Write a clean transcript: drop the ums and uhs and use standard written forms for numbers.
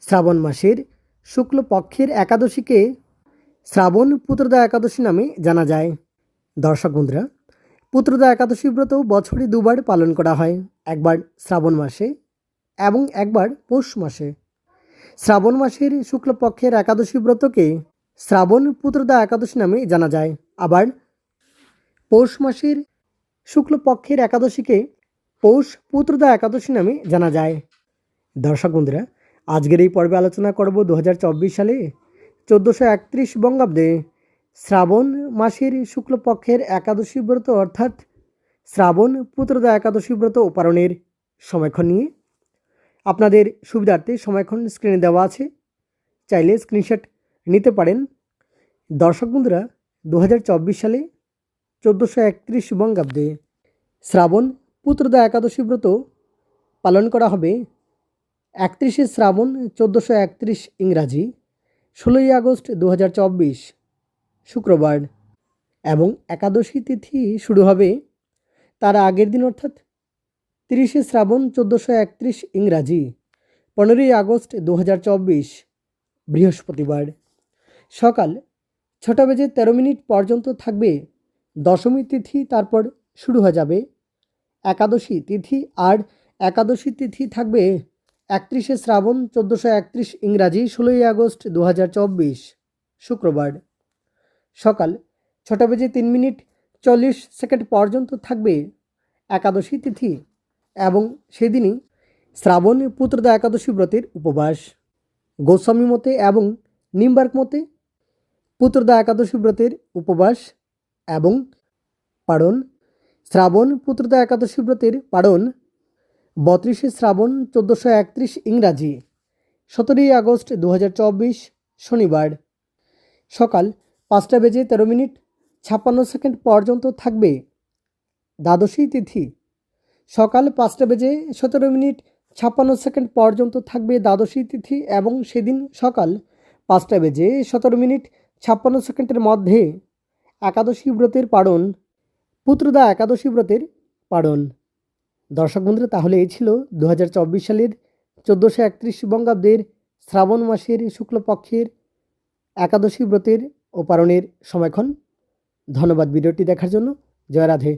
শ্রাবণ মাসের শুক্লপক্ষের একাদশীকে শ্রাবণ পুত্রদা একাদশী নামে জানা যায়। দর্শক বন্ধুরা, পুত্রদা একাদশী ব্রত বছরে দুবার পালন করা হয়, একবার শ্রাবণ মাসে এবং একবার পৌষ মাসে। শ্রাবণ মাসের শুক্লপক্ষের একাদশী ব্রতকে শ্রাবণ পুত্রদা একাদশী নামে জানা যায়। আবার পৌষ মাসের শুক্লপক্ষের একাদশীকে পৌষ পুত্রদা একাদশী নামে জানা যায়। দর্শক বন্ধুরা, আজকের এই পর্বে আলোচনা করব 2024 সালে 1431 বঙ্গাব্দে শ্রাবণ মাসের শুক্লপক্ষের একাদশী ব্রত অর্থাৎ শ্রাবণ পুত্রদা একাদশী ব্রত পালনের সময়ক্ষণ নিয়ে। আপনাদের সুবিধার্থে সময়ক্ষণ স্ক্রিনে দেওয়া আছে, চাইলে স্ক্রিনশট নিতে পারেন। দর্শক বন্ধুরা, 2024 সালে 1431 বঙ্গাব্দে শ্রাবণ পুত্রদা একাদশী ব্রত পালন করা হবে 31শে শ্রাবণ 1431 ইংরাজি, 16ই আগস্ট 2024 শুক্রবার, এবং একাদশী তিথি শুরু হবে তার আগের দিন অর্থাৎ 30শে শ্রাবণ 1431 ইংরাজি, 15ই আগস্ট 2024 বৃহস্পতিবার। সকাল 6:13 পর্যন্ত থাকবে দশমী তিথি, তারপর শুরু হয়ে যাবে একাদশী তিথি। আর একাদশী তিথি থাকবে 31শে শ্রাবণ 1431 ইংরাজি, 16ই আগস্ট 2024 শুক্রবার। সকাল 6:03:40 পর্যন্ত থাকবে একাদশী তিথি এবং সেদিনই শ্রাবণ পুত্রদা একাদশী ব্রতের উপবাস। গোস্বামী মতে এবং নিম্বার্ক মতে পুত্রদা একাদশী ব্রতের উপবাস এবং পালন। শ্রাবণ পুত্রদা একাদশী ব্রতের পালন 32শে শ্রাবণ 1431 ইংরাজি, 17ই আগস্ট 2024 শনিবার। সকাল 5:13:56 পর্যন্ত থাকবে দ্বাদশী তিথি। সকাল 5:17:56 পর্যন্ত থাকবে দ্বাদশী তিথি এবং সেদিন সকাল 5:17:56 মধ্যে একাদশী ব্রতের পালন, পুত্রদা একাদশী ব্রতের পালন। দর্শক বন্ধুরা, তাহলে এই ছিল 2024 সালের 1431 বঙ্গাব্দের শ্রাবণ মাসের শুক্লপক্ষের একাদশী ব্রতের ও পালনের সময়ক্ষণ। ধন্যবাদ ভিডিওটি দেখার জন্য। জয় রাধে।